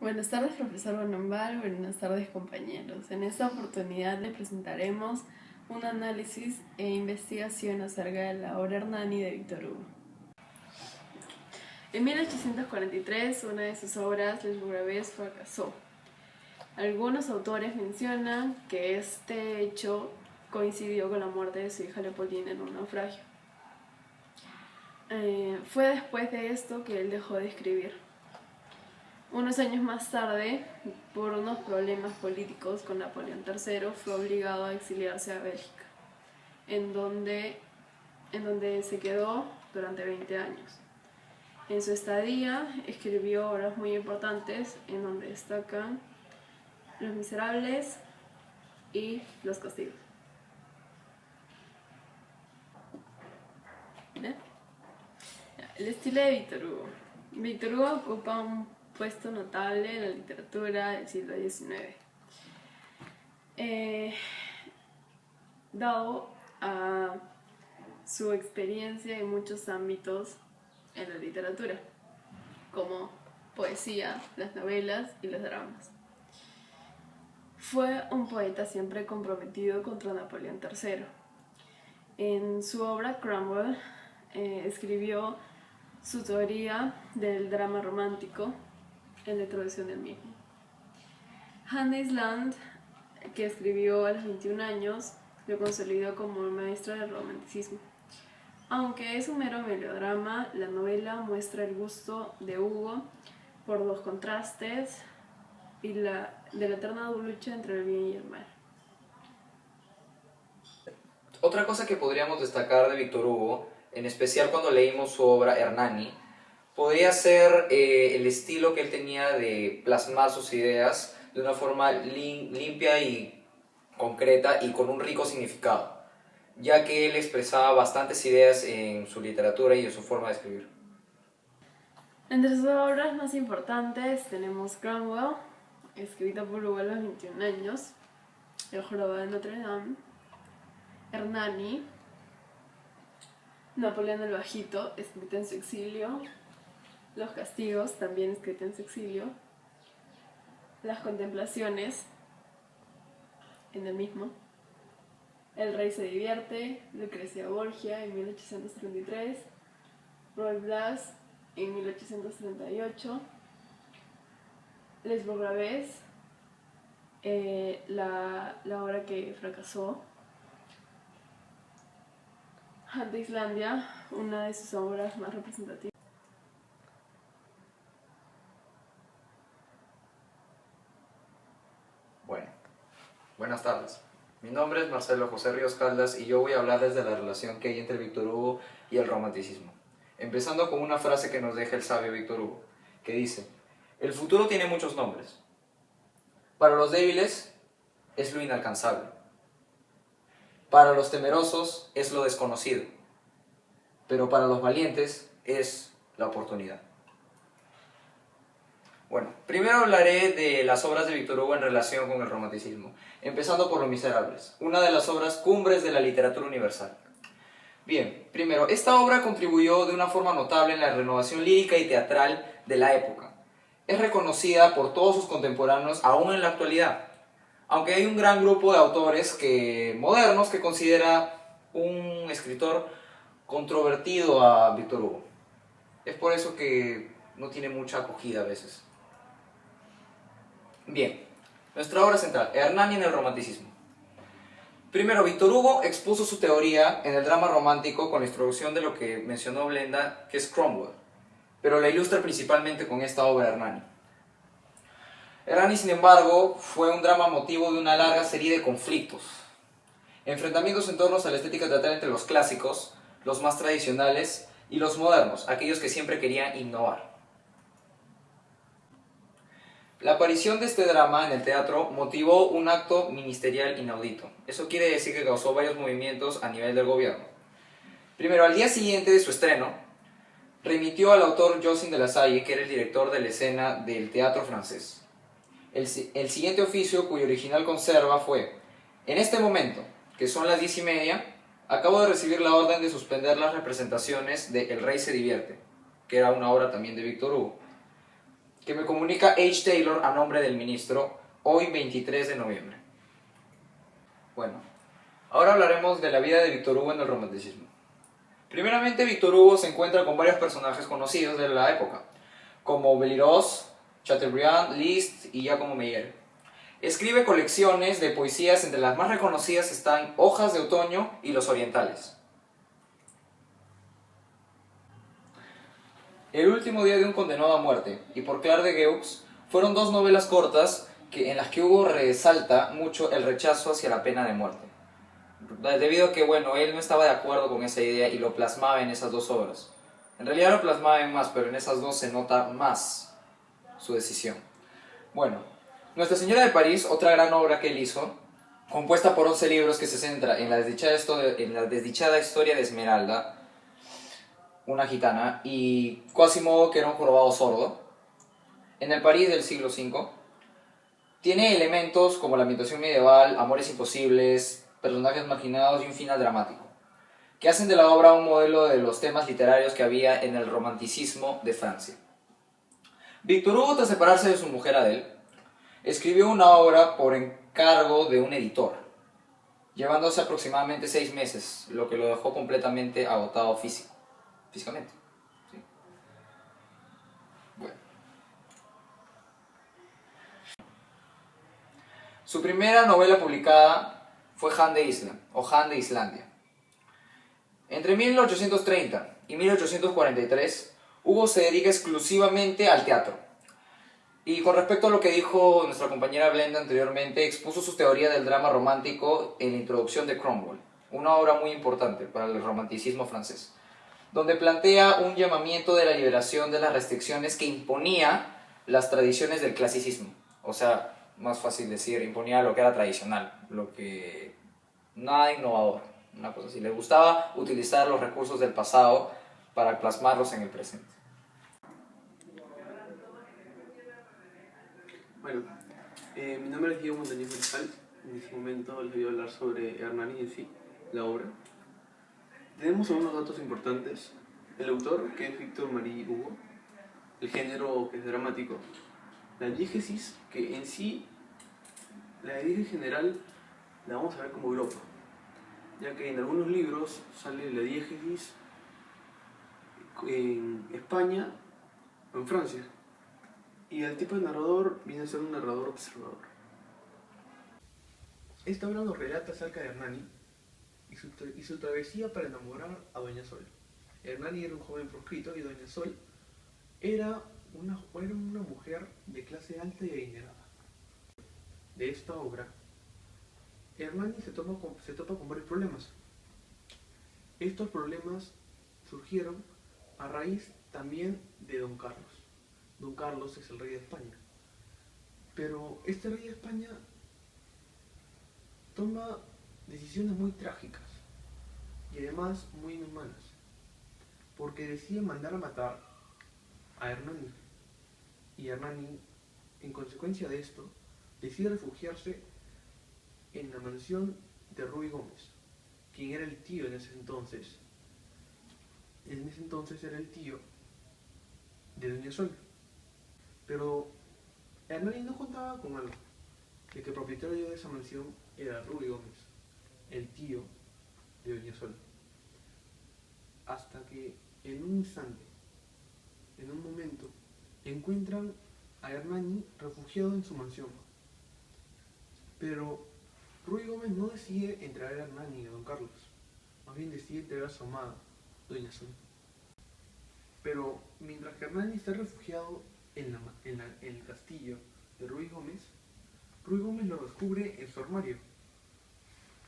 Buenas tardes, profesor Bonambal. Buenas tardes, compañeros. En esta oportunidad le presentaremos un análisis e investigación acerca de la obra Hernani de Víctor Hugo. En 1843, una de sus obras, Les Bourgeois, fracasó. Algunos autores mencionan que este hecho coincidió con la muerte de su hija Leopoldina en un naufragio. Fue después de esto que él dejó de escribir. Unos años más tarde, por unos problemas políticos con Napoleón III, fue obligado a exiliarse a Bélgica, en donde se quedó durante 20 años. En su estadía escribió obras muy importantes, en donde destacan Los Miserables y Los Castigos. ¿Bien? El estilo de Víctor Hugo. Víctor Hugo ocupa un puesto notable en la literatura del siglo XIX, dado a su experiencia en muchos ámbitos en la literatura, como poesía, las novelas y los dramas. Fue un poeta siempre comprometido contra Napoleón III. En su obra Cromwell escribió su teoría del drama romántico en la introducción del mismo. Hannes Land, que escribió a los 21 años, lo consolidó como un maestro del romanticismo. Aunque es un mero melodrama, la novela muestra el gusto de Hugo por los contrastes y de la eterna lucha entre el bien y el mal. Otra cosa que podríamos destacar de Víctor Hugo, en especial cuando leímos su obra Hernani, podría ser el estilo que él tenía de plasmar sus ideas de una forma limpia y concreta y con un rico significado, ya que él expresaba bastantes ideas en su literatura y en su forma de escribir. Entre sus obras más importantes tenemos Cromwell, escrita por Hugo a los 21 años, El Jorobado de Notre Dame, Hernani, Napoleón el Bajito, escrita en su exilio, Los Castigos, también escrita en su exilio, Las Contemplaciones, en el mismo, El Rey se divierte, Lucrecia Borgia en 1833, Ruy Blas en 1838, Les Bourgeois, la obra que fracasó, Hunt de Islandia, una de sus obras más representativas. Bueno, buenas tardes. Mi nombre es Marcelo José Ríos Caldas y yo voy a hablarles de la relación que hay entre Víctor Hugo y el romanticismo. Empezando con una frase que nos deja el sabio Víctor Hugo, que dice: el futuro tiene muchos nombres. Para los débiles es lo inalcanzable. Para los temerosos es lo desconocido. Pero para los valientes es la oportunidad. Bueno, primero hablaré de las obras de Víctor Hugo en relación con el romanticismo, empezando por Los Miserables, una de las obras cumbres de la literatura universal. Bien, primero, esta obra contribuyó de una forma notable en la renovación lírica y teatral de la época. Es reconocida por todos sus contemporáneos aún en la actualidad, aunque hay un gran grupo de autores modernos que considera un escritor controvertido a Víctor Hugo. Es por eso que no tiene mucha acogida a veces. Bien, nuestra obra central, Hernani en el romanticismo. Primero, Víctor Hugo expuso su teoría en el drama romántico con la introducción de lo que mencionó Blenda, que es Cromwell, pero la ilustra principalmente con esta obra Hernani. Hernani, sin embargo, fue un drama motivo de una larga serie de conflictos, enfrentamientos en torno a la estética teatral entre los clásicos, los más tradicionales, y los modernos, aquellos que siempre querían innovar. La aparición de este drama en el teatro motivó un acto ministerial inaudito. Eso quiere decir que causó varios movimientos a nivel del gobierno. Primero, al día siguiente de su estreno, remitió al autor Josselin de la Salle, que era el director de la escena del teatro francés. El siguiente oficio, cuyo original conserva, fue: en este momento, que son las 10:30, acabo de recibir la orden de suspender las representaciones de El Rey se divierte, que era una obra también de Víctor Hugo. que me comunica H. Taylor a nombre del ministro, hoy 23 de noviembre. Bueno, ahora hablaremos de la vida de Víctor Hugo en el romanticismo. Primeramente, Víctor Hugo se encuentra con varios personajes conocidos de la época, como Belirose, Chateaubriand, Liszt y Giacomo Meyer. Escribe colecciones de poesías, entre las más reconocidas están Hojas de Otoño y Los Orientales. El último día de un condenado a muerte y Por Clare de Gex fueron dos novelas cortas en las que Hugo resalta mucho el rechazo hacia la pena de muerte. Debido a que, bueno, él no estaba de acuerdo con esa idea y lo plasmaba en esas dos obras. En realidad lo plasmaba en más, pero en esas dos se nota más su decisión. Bueno, Nuestra Señora de París, otra gran obra que él hizo, compuesta por 11 libros que se centra en la desdichada historia de Esmeralda, una gitana, y Quasimodo, que era un jorobado sordo, en el París del siglo V. Tiene elementos como la ambientación medieval, amores imposibles, personajes marginados y un final dramático, que hacen de la obra un modelo de los temas literarios que había en el romanticismo de Francia. Víctor Hugo, tras separarse de su mujer Adele, escribió una obra por encargo de un editor, llevándose aproximadamente 6 meses, lo que lo dejó completamente agotado físicamente. ¿Sí? Bueno. Su primera novela publicada fue Han de Island, o Han de Islandia. Entre 1830 y 1843, Hugo se dedica exclusivamente al teatro. Y con respecto a lo que dijo nuestra compañera Blenda anteriormente, expuso sus teorías del drama romántico en la introducción de Cromwell, una obra muy importante para el romanticismo francés, donde plantea un llamamiento de la liberación de las restricciones que imponía las tradiciones del clasicismo. O sea, más fácil decir, imponía lo que era tradicional, lo que nada innovador, una cosa así. Le gustaba utilizar los recursos del pasado para plasmarlos en el presente. Bueno, mi nombre es Diego Montañez Mariscal. En este momento les voy a hablar sobre Hernani en sí, la obra. Tenemos algunos datos importantes. El autor, que es Víctor Marie Hugo, el género, que es dramático, la diégesis, que en sí, la diégesis general la vamos a ver como Europa, ya que en algunos libros sale la diégesis en España o en Francia. Y el tipo de narrador viene a ser un narrador observador. Esta obra nos relata acerca de Hernani y su travesía para enamorar a Doña Sol. Hernani era un joven proscrito y Doña Sol era una mujer de clase alta y adinerada. De esta obra, Hernani se topa con varios problemas. Estos problemas surgieron a raíz también de Don Carlos. Don Carlos es el rey de España. Pero este rey de España toma decisiones muy trágicas y además muy inhumanas, porque decide mandar a matar a Hernani. Y Hernani, en consecuencia de esto, decide refugiarse en la mansión de Ruy Gómez, quien era el tío en ese entonces. En ese entonces era el tío de Doña Sol. Pero Hernani no contaba con algo, de que el propietario de esa mansión era Ruy Gómez, el tío de Doña Sol. Hasta que en un instante, en un momento, encuentran a Hernani refugiado en su mansión. Pero Ruy Gómez no decide entregar a Hernani a Don Carlos, más bien decide entregar a su amada, Doña Sol. Pero mientras que Hernani está refugiado en el castillo de Ruy Gómez lo descubre en su armario.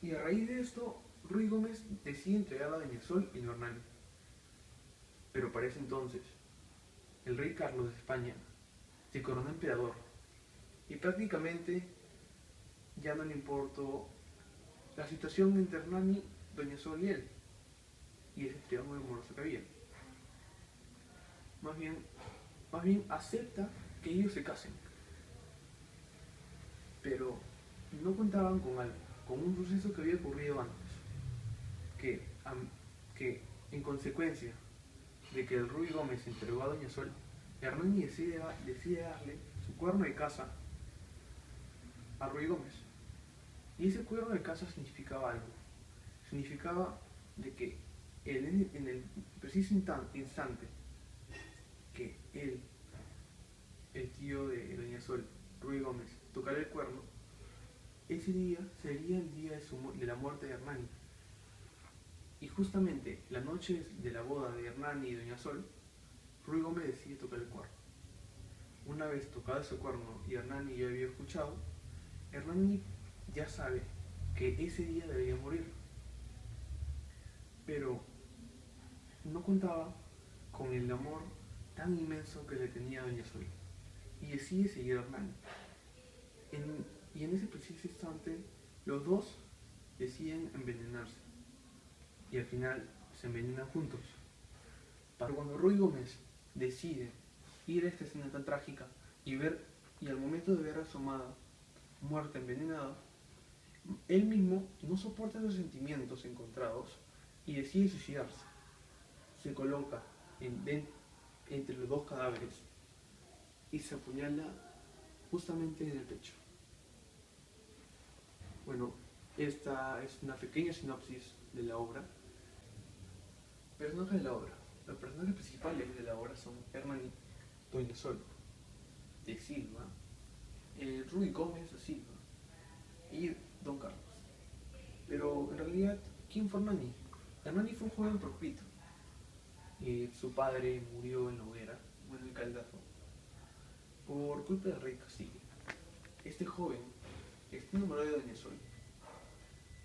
Y a raíz de esto, Ruy Gómez decide entregar a Doña Sol y no a Hernani. Pero para ese entonces, el rey Carlos de España se coronó emperador y prácticamente ya no le importó la situación entre Hernani, Doña Sol y él, y ese triángulo amoroso que había. Más bien acepta que ellos se casen. Pero no contaban con algo, con un proceso que había ocurrido antes, que en consecuencia de que el Ruy Gómez entregó a Doña Sol, Hernani decide darle su cuerno de caza a Ruy Gómez. Y ese cuerno de caza significaba algo. Significaba de que en el preciso instante que él, el tío de Doña Sol, Ruy Gómez, tocara el cuerno, ese día sería el día de la muerte de Hernani. Y justamente la noche de la boda de Hernani y Doña Sol, Ruy Gómez decide tocar el cuerno. Una vez tocado ese cuerno y Hernani ya había escuchado, Hernani ya sabe que ese día debería morir. Pero no contaba con el amor tan inmenso que le tenía a Doña Sol. Y decide seguir a Hernani. Y en ese preciso instante, los dos deciden envenenarse. Y al final se envenenan juntos. Pero cuando Ruy Gómez decide ir a esta escena tan trágica y al momento de ver a su amada muerta envenenada, él mismo no soporta esos sentimientos encontrados y decide suicidarse. Se coloca entre los dos cadáveres y se apuñala justamente en el pecho. Bueno, esta es una pequeña sinopsis de la obra. Personajes de la obra. Los personajes principales de la obra son Hernani, Doña Sol, de Silva, Ruy Gómez de Silva y Don Carlos. Pero en realidad, ¿quién fue Hernani? Hernani fue un joven proscrito. Su padre murió en la hoguera, en el caldazo, por culpa del rey Castilla. Este joven está enamorado de Doña Sol,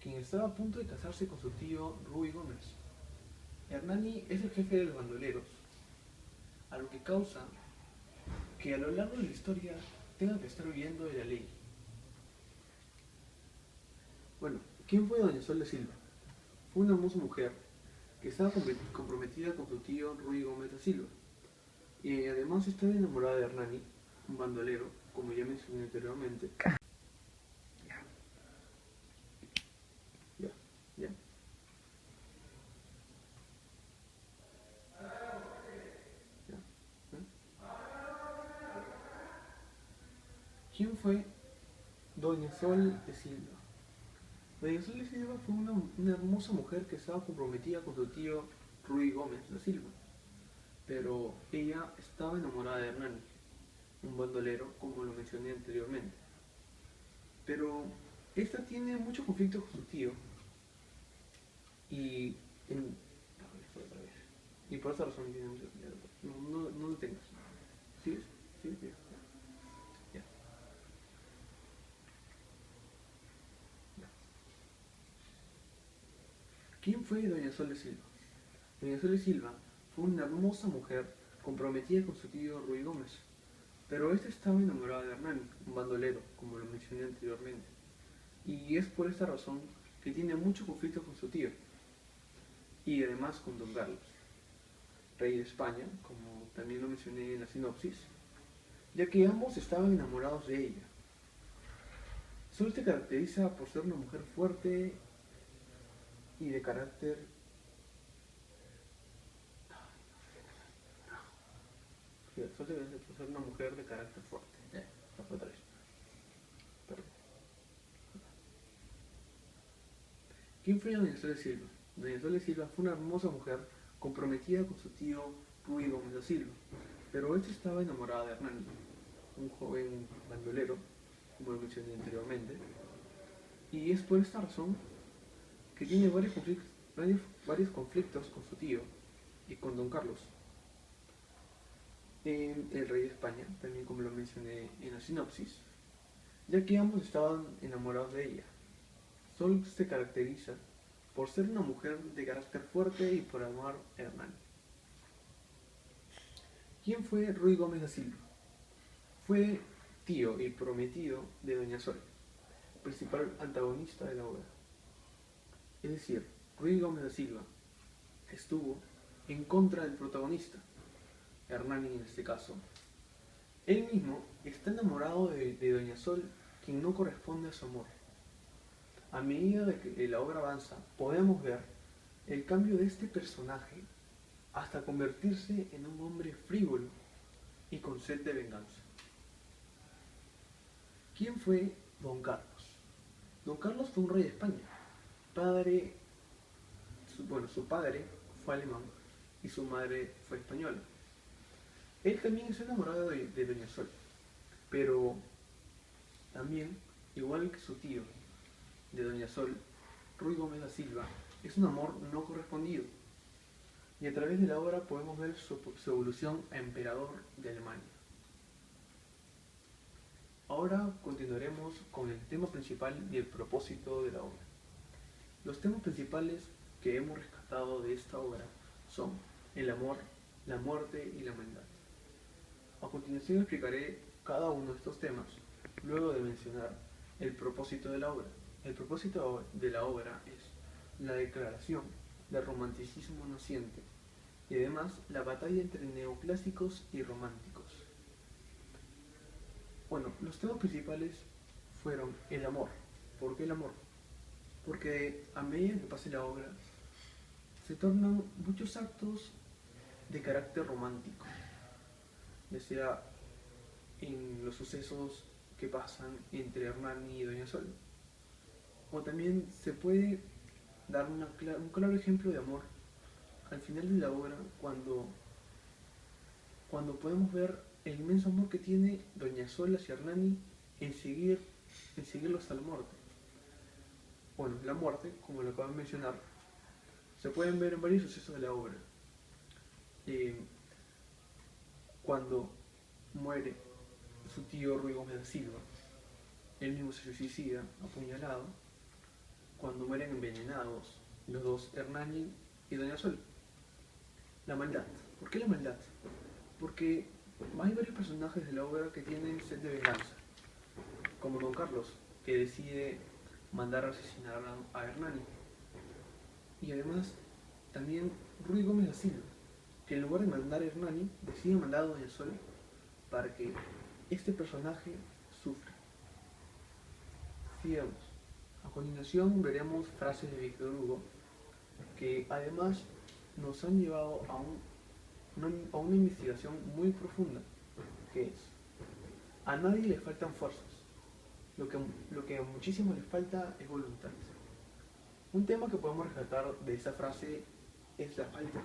quien estaba a punto de casarse con su tío Ruy Gómez. Hernani es el jefe de los bandoleros, a lo que causa que a lo largo de la historia tenga que estar huyendo de la ley. Bueno, ¿quién fue Doña Sol de Silva? Fue una hermosa mujer que estaba comprometida con su tío Ruy Gómez de Silva. Y además estaba enamorada de Hernani, un bandolero, como ya mencioné anteriormente. Ya. ¿Quién fue Doña Sol de Silva? Doña Sol de Silva fue una hermosa mujer que estaba comprometida con su tío Ruy Gómez de Silva. Pero ella estaba enamorada de Hernani, un bandolero, como lo mencioné anteriormente. Pero esta tiene mucho conflicto con su tío. Y por esa razón tiene mucho conflicto. No lo tengas. ¿Sigues? ¿Sigues? Ya. ¿Quién fue Doña Sol de Silva? Doña Sol de Silva fue una hermosa mujer comprometida con su tío Ruy Gómez, pero esta estaba enamorada de Hernani, un bandolero, como lo mencioné anteriormente, y es por esta razón que tiene mucho conflicto con su tío, y además con Don Carlos, rey de España, como también lo mencioné en la sinopsis, ya que ambos estaban enamorados de ella. Sol se caracteriza por ser una mujer fuerte y de carácter Sol se caracteriza por ser una mujer de carácter fuerte. Otra vez. Perdón. ¿Quién fue Doña Sol de Silva? Doña Sol de Silva fue una hermosa mujer comprometida con su tío Ruy Gómez de Silva, pero ésta estaba enamorada de Hernani, un joven bandolero, como lo mencioné anteriormente, y es por esta razón que tiene varios conflictos con su tío y con Don Carlos, el rey de España, también como lo mencioné en la sinopsis, ya que ambos estaban enamorados de ella. Sol se caracteriza por ser una mujer de carácter fuerte y por amar a Hernani. ¿Quién fue Ruy Gómez de Silva? Fue tío y prometido de Doña Sol, principal antagonista de la obra. Es decir, Ruy Gómez de Silva estuvo en contra del protagonista, Hernani en este caso. Él mismo está enamorado de Doña Sol, quien no corresponde a su amor. A medida de que la obra avanza, podemos ver el cambio de este personaje hasta convertirse en un hombre frívolo, y con sed de venganza. ¿Quién fue Don Carlos? Don Carlos fue un rey de España. Su padre fue alemán y su madre fue española. Él también es enamorado de Doña Sol, pero también, igual que su tío de Doña Sol, Ruy Gómez da Silva, es un amor no correspondido. Y a través de la obra podemos ver su evolución a emperador de Alemania. Ahora continuaremos con el tema principal y el propósito de la obra. Los temas principales que hemos rescatado de esta obra son el amor, la muerte y la maldad. A continuación explicaré cada uno de estos temas, luego de mencionar el propósito de la obra. El propósito de la obra es la declaración del romanticismo naciente y además la batalla entre neoclásicos y románticos. Bueno, los temas principales fueron el amor. ¿Por qué el amor? Porque a medida que pase la obra, se tornan muchos actos de carácter romántico, ya sea en los sucesos que pasan entre Hernani y Doña Sol, o también se puede dar un claro ejemplo de amor al final de la obra cuando podemos ver el inmenso amor que tiene Doña Sol hacia Hernani en seguirlo hasta la muerte. Bueno, la muerte, como lo acabo de mencionar, se pueden ver en varios sucesos de la obra. Cuando muere su tío Ruy Gómez da Silva, él mismo se suicida apuñalado. Cuando mueren envenenados los dos, Hernani y Doña Sol. La maldad. ¿Por qué la maldad? Porque hay varios personajes de la obra que tienen sed de venganza, como Don Carlos, que decide mandar a asesinar a Hernani. Y además, también Ruy Gómez da Silva, que en lugar de mandar a Hernani, decide mandar a Doña Sol para que este personaje sufra. Sigamos. A continuación veremos frases de Víctor Hugo que además nos han llevado a una investigación muy profunda, que es: a nadie le faltan fuerzas, lo que a muchísimos les falta es voluntad. Un tema que podemos rescatar de esa frase es la falta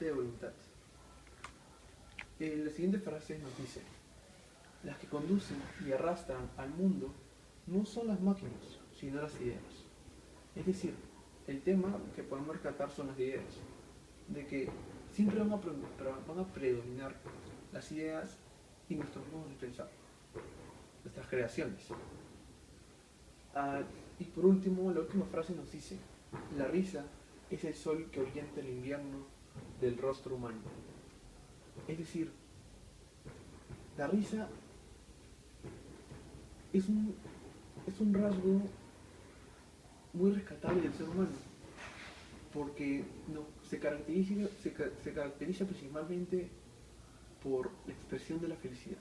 de voluntad. La siguiente frase nos dice: las que conducen y arrastran al mundo no son las máquinas, sino las ideas. Es decir, el tema que podemos rescatar son las ideas, de que siempre van a predominar las ideas y nuestros modos de pensar, nuestras creaciones. Y por último, la última frase nos dice: la risa es el sol que orienta el invierno del rostro humano. Es decir, la risa es un rasgo muy rescatable del ser humano, porque se caracteriza principalmente por la expresión de la felicidad.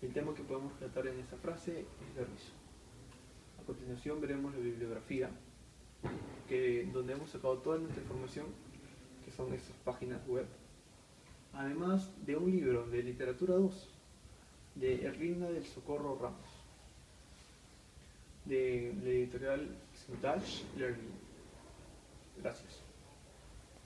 El tema que podemos tratar en esta frase es la risa. A continuación veremos la bibliografía, donde hemos sacado toda nuestra información, que son estas páginas web, además de un libro de literatura 2 de Erlinda del Socorro Ramos, de la editorial Sintage Learning. Gracias.